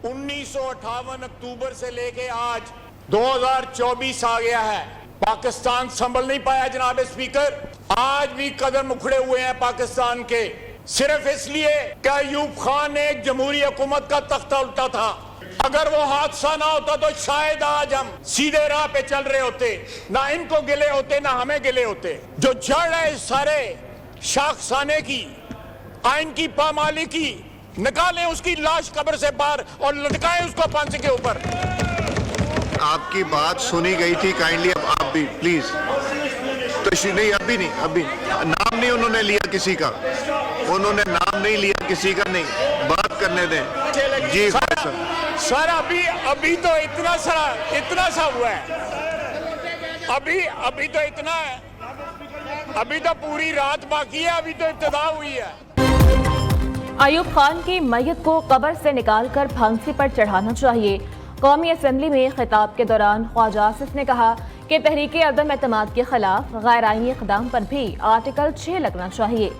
1958 अक्टूबर से लेके आज 2024 आ गया है, पाकिस्तान संभल नहीं पाया जनाब स्पीकर। आज भी कदम उखड़े हुए हैं पाकिस्तान के, सिर्फ इसलिए कि अयूब खान ने एक जमहूरी हुकूमत का तख्ता उल्टा था। अगर वो हादसा ना होता तो शायद आज हम सीधे राह पे चल रहे होते, ना इनको गिले होते ना हमें गिले होते। जो जड़ है इस सारे शाखसाने की, आइन की पामाली की, निकालें उसकी लाश कब्र से बाहर और लटकाएं उसको फांसी के ऊपर। आपकी बात सुनी गई थी, काइंडली अब आप भी प्लीज। तो नहीं, अभी नहीं, नाम नहीं उन्होंने लिया किसी का, उन्होंने नाम नहीं लिया किसी का, नहीं बात करने दें जी सर। अभी तो इतना सा हुआ है, अभी तो इतना है, अभी तो पूरी रात बाकी है, अभी तो इब्तिदा हुई है। अयूब खान की मैयत को कब्र से निकालकर फांसी पर चढ़ाना चाहिए। कौमी असम्बली में खिताब के दौरान ख्वाजा आसिफ ने कहा कि तहरीक अदम एतमाद के खिलाफ गैर आईनी इक़दाम पर भी आर्टिकल 6 लगना चाहिए।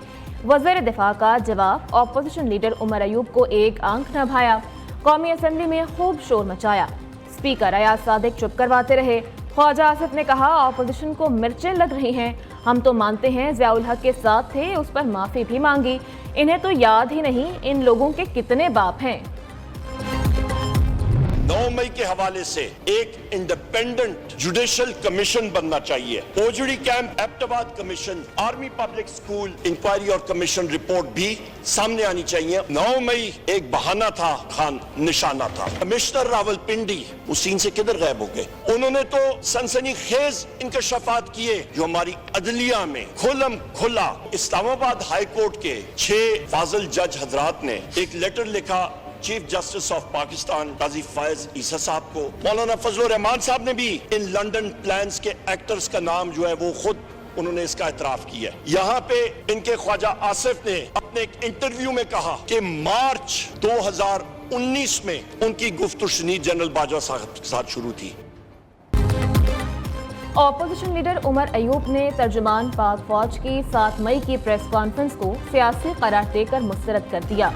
वज़ीर दिफा का जवाब, ऑपोजिशन लीडर उमर अयूब को एक आंख न भाया। कौमी असम्बली में खूब शोर मचाया, स्पीकर अयाज सादिक चुप करवाते रहे। ख्वाजा आसिफ ने कहा, ऑपोजिशन को मिर्चें लग रही हैं, हम तो मानते हैं ज़ियाउल हक के साथ थे, उस पर माफ़ी भी मांगी, इन्हें तो याद ही नहीं इन लोगों के कितने बाप हैं। 9 मई के हवाले से एक इंडिपेंडेंट जुडिशियल कमीशन बनना चाहिए। Ojhri camp, Abbottabad commission, army public school inquiry और कमीशन रिपोर्ट भी सामने आनी चाहिए। 9 मई एक बहाना था, खान निशाना था। कमिश्नर रावलपिंडी उस सीन से किधर गायब हो गए? उन्होंने तो सनसनीखेज इंकशाफात किए जो हमारी अदलिया में खुलम खुला। इस्लामाबाद हाई कोर्ट के 6 फाजिल जज हजरात ने एक लेटर लिखा चीफ जस्टिस ऑफ पाकिस्तान काजी फैज ईसा साहब को। मौलाना फजल रहमान साहब ने भी इन लंदन प्लान्स के एक्टर्स का नाम जो है वो खुद उन्होंने इसका एतराफ किया। यहाँ पे इनके ख्वाजा आसिफ ने अपने एक इंटरव्यू में कहा कि मार्च 2019 में उनकी गुफ्तगू शनीद जनरल बाजवा साहब के साथ शुरू थी। ऑपोजिशन लीडर उमर अयूब ने तर्जुमान पाक फौज की 7 मई की प्रेस कॉन्फ्रेंस को सियासी करार देकर मुस्तरद कर दिया।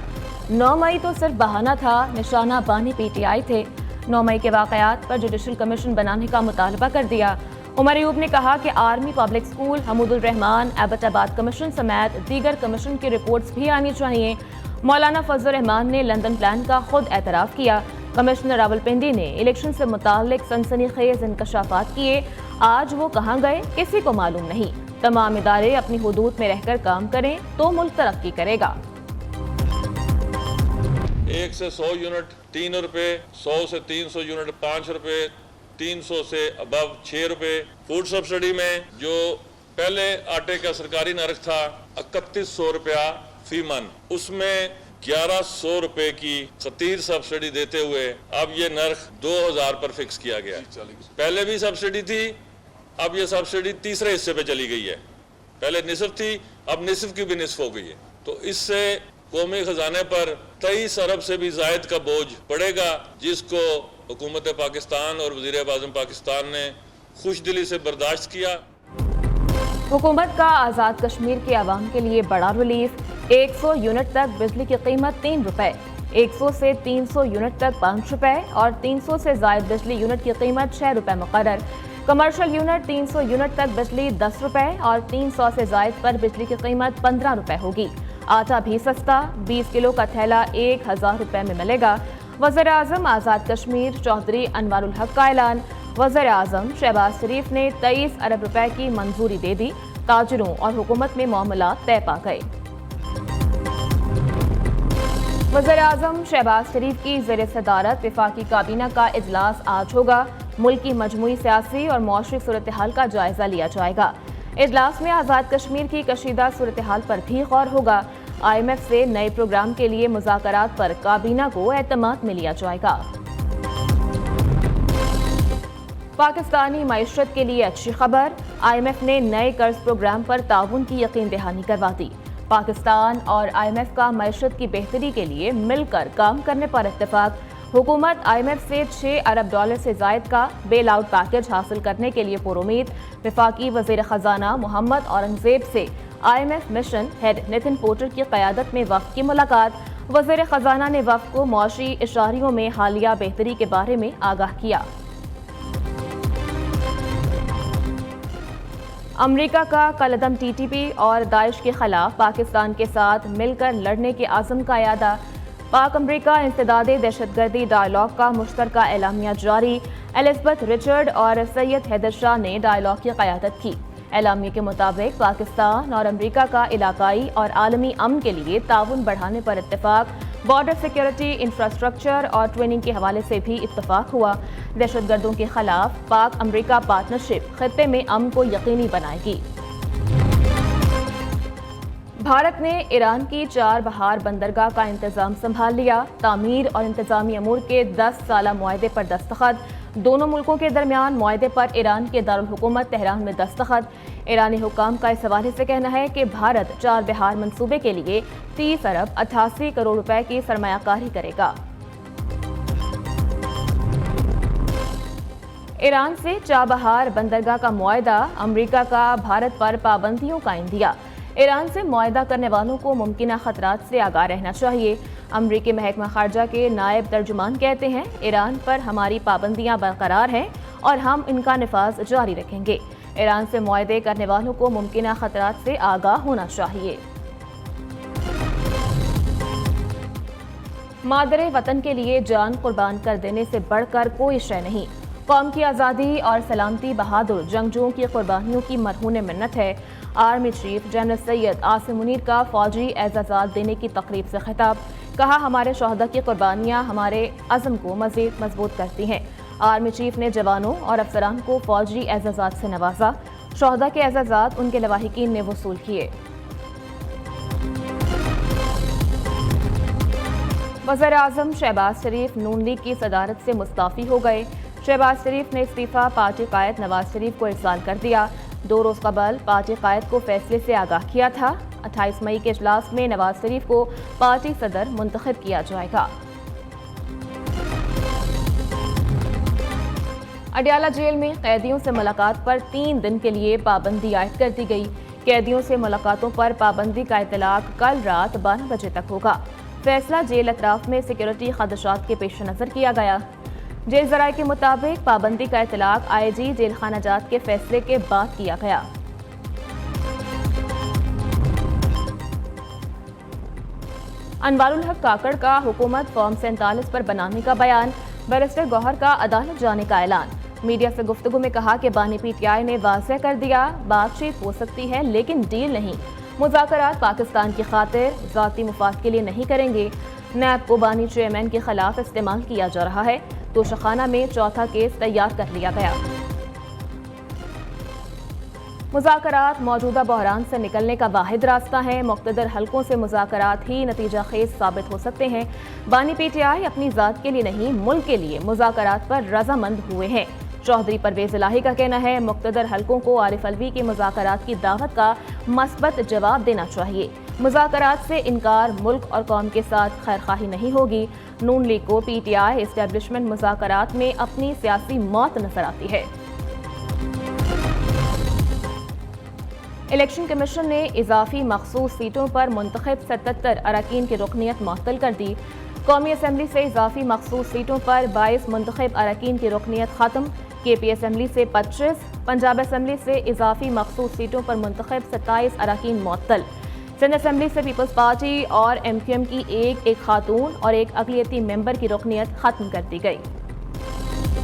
9 मई तो सिर्फ बहाना था, निशाना बानी PTI थे। 9 मई के वाक़यात पर जुडिशल कमीशन बनाने का मुतालबा कर दिया। उमर अयूब ने कहा कि army public school, Hamoodur Rahman, Abbottabad commission समेत दीगर कमीशन की रिपोर्ट्स भी आनी चाहिए। मौलाना फजल रहमान ने लंदन प्लान का खुद एतराफ़ किया। कमिश्नर रावलपिंडी ने इलेक्शन से मुताल्लिक सनसनीखेज इंकशाफात किए। आज वो कहाँ गए किसी को मालूम नहीं। तमाम इदारे अपनी हुदूद में रहकर काम करें तो मुल्क तरक्की करेगा। 1 से 100 यूनिट 3 रुपए, 100 से 300 यूनिट 5 रुपए, 300 से अबव 6 रुपए। फूड सब्सिडी में जो पहले आटे का सरकारी नर्ख था 3100 रुपया फी मन, उसमें 1100 रुपए की खतीर सब्सिडी देते हुए अब ये नर्ख 2000 पर फिक्स किया गया। पहले भी सब्सिडी थी, अब ये सब्सिडी तीसरे हिस्से पे चली गई है। पहले निसफ थी, अब निसफ की भी निसफ हो गई है। तो इससे कौमी खजाने पर 23 अरब से भी जायद का बोझ पड़ेगा, जिसको हुकूमत पाकिस्तान और वज़ीर-ए-आज़म पाकिस्तान ने खुशदिली से बर्दाश्त किया। हुकूमत का आज़ाद कश्मीर के अवाम के लिए बड़ा रिलीफ। 100 यूनिट तक बिजली की कीमत 3 रुपए, 100 से 300 यूनिट तक 5 रुपए और 300 से जायद बिजली यूनिट की कीमत 6 रुपए मुकर्रर। कमर्शियल यूनिट 300 यूनिट तक बिजली 10 रुपए और 300 से जायद पर बिजली की कीमत 15 रुपए होगी। आटा भी सस्ता, 20 किलो का थैला 1000 रुपए में मिलेगा। वज़ीर आज़म आज़ाद कश्मीर चौधरी अनवारुल हक का ऐलान। वज़ीर आज़म शहबाज शरीफ ने 23 अरब रुपए की मंजूरी दे दी। ताजिरों और हुकूमत में मामलात तय पा गए। वज़ीर आज़म शहबाज शरीफ की ज़ेर सदारत वफाकी काबीना का इजलास आज होगा। मुल्क की मजमूई सियासी और मौशरी सूरत हाल का जायजा लिया जाएगा। इजलास में आज़ाद कश्मीर की कशीदा सूरत हाल पर भी गौर होगा। IMF से नए प्रोग्राम के लिए मुज़ाकरात पर काबीना को एतमाद में लिया जाएगा। पाकिस्तानी मईशत के लिए अच्छी खबर, IMF ने नए कर्ज प्रोग्राम पर ताउन की यकीन दहानी करवा दी। पाकिस्तान और IMF का मईशत की बेहतरी के लिए मिलकर काम करने पर इत्तेफाक। हुकूमत IMF से $6 अरब से जायद का बेल आउट पैकेज हासिल करने के लिए पुरुमीद। वफाकी वज़ीर ख़जाना मोहम्मद औरंगज़ेब से IMF mission head Nathan Porter की क़यादत में वफ़द की मुलाकात। وزیر خزانہ نے وفد کو معاشی اشاریوں میں حالیہ بہتری کے بارے میں آگاہ کیا۔ امریکہ کا کالعدم ٹی ٹی پی اور داعش کے خلاف پاکستان کے ساتھ مل کر لڑنے کے عزم کا اعادہ۔ پاک امریکہ انسداد دہشت گردی ڈائیلاگ کا مشترکہ اعلامیہ جاری۔ الزبتھ رچرڈ اور سید حیدر شاہ نے ڈائیلاگ کی قیادت کی۔ اعلامیہ کے مطابق پاکستان اور امریکہ کا علاقائی اور عالمی امن کے لیے تعاون بڑھانے پر اتفاق، بارڈر سیکیورٹی، انفراسٹرکچر اور ٹریننگ کے حوالے سے بھی اتفاق ہوا۔ دہشت گردوں کے خلاف پاک امریکہ پارٹنرشپ خطے میں امن کو یقینی بنائے گی۔ بھارت نے ایران کی 4 بہار بندرگاہ کا انتظام سنبھال لیا۔ تعمیر اور انتظامی امور کے 10 سالہ معاہدے پر دستخط۔ دونوں ملکوں کے درمیان معاہدے پر ایران کے دارالحکومت تہران میں دستخط۔ ایرانی حکام کا اس حوالے سے کہنا ہے کہ بھارت 4 بہار منصوبے کے لیے 30 ارب 88 کروڑ روپے کی سرمایہ کاری کرے گا۔ ایران سے چابہار بندرگاہ کا معاہدہ، امریکہ کا بھارت پر پابندیوں کا عندیہ۔ ایران سے معاہدہ کرنے والوں کو ممکنہ خطرات سے آگاہ رہنا چاہیے۔ امریکی محکمہ خارجہ کے نائب ترجمان کہتے ہیں، ایران پر ہماری پابندیاں برقرار ہیں اور ہم ان کا نفاذ جاری رکھیں گے۔ ایران سے معاہدے کرنے والوں کو ممکنہ خطرات سے آگاہ ہونا چاہیے۔ مادر وطن کے لیے جان قربان کر دینے سے بڑھ کر کوئی شے نہیں۔ قوم کی آزادی اور سلامتی بہادر جنگجوؤں کی قربانیوں کی مرہون منت ہے۔ Army chief general Syed Asim Munir کا فوجی اعزازات دینے کی تقریب سے خطاب۔ کہا، ہمارے شہداء کی قربانیاں ہمارے عزم کو مزید مضبوط کرتی ہیں۔ آرمی چیف نے جوانوں اور افسران کو فوجی اعزازات سے نوازا۔ شہداء کے اعزازات ان کے لواحقین نے وصول کیے۔ وزیر اعظم شہباز شریف نون لیگ کی صدارت سے مستعفی ہو گئے۔ شہباز شریف نے استعفیٰ پارٹی قائد نواز شریف کو ارسال کر دیا۔ 2 روز قبل پارٹی قائد کو فیصلے سے آگاہ کیا تھا۔ 28 مئی کے اجلاس میں نواز شریف کو پارٹی صدر منتخب کیا جائے گا۔ اڈیالہ جیل میں قیدیوں سے ملاقات پر 3 دن کے لیے پابندی عائد کر دی گئی۔ قیدیوں سے ملاقاتوں پر پابندی کا اطلاق کل رات 12 بجے تک ہوگا۔ فیصلہ جیل اطراف میں سیکیورٹی خدشات کے پیش نظر کیا گیا۔ جیل ذرائع کے مطابق پابندی کا اطلاق آئی جی جیل خانہ جات کے فیصلے کے بعد کیا گیا۔ انوار الحق کاکڑ کا حکومت فارم 47 پر بنانے کا بیان۔ بیرسٹر گوہر کا عدالت جانے کا اعلان۔ میڈیا سے گفتگو میں کہا کہ بانی پی ٹی آئی نے واضح کر دیا، بات چیت ہو سکتی ہے لیکن ڈیل نہیں۔ مذاکرات پاکستان کی خاطر ذاتی مفاد کے لیے نہیں کریں گے۔ نیب کو بانی چیئرمین کے خلاف استعمال کیا جا رہا ہے۔ توشخانہ میں 4تھا کیس تیار کر لیا گیا۔ مذاکرات موجودہ بحران سے نکلنے کا واحد راستہ ہیں۔ مقتدر حلقوں سے مذاکرات ہی نتیجہ خیز ثابت ہو سکتے ہیں۔ بانی پی ٹی آئی اپنی ذات کے لیے نہیں، ملک کے لیے مذاکرات پر رضامند ہوئے ہیں۔ چودھری پرویز الہی کا کہنا ہے، مقتدر حلقوں کو عارف الوی کی مذاکرات کی دعوت کا مثبت جواب دینا چاہیے۔ مذاکرات سے انکار ملک اور قوم کے ساتھ خیرخواہی نہیں ہوگی۔ نون لیگ کو پی ٹی آئی اسٹیبلشمنٹ مذاکرات میں اپنی سیاسی موت نظر آتی ہے۔ الیکشن کمیشن نے اضافی مخصوص سیٹوں پر منتخب 77 اراکین کی رکنیت معطل کر دی۔ قومی اسمبلی سے اضافی مخصوص سیٹوں پر 22 منتخب اراکین کی رکنیت ختم۔ کے پی اسمبلی سے 25، پنجاب اسمبلی سے اضافی مخصوص سیٹوں پر منتخب 27 اراکین معطل۔ سندھ اسمبلی سے پیپلز پارٹی اور ایم کیو ایم کی ایک خاتون اور ایک اقلیتی ممبر کی رکنیت ختم کر دی گئی۔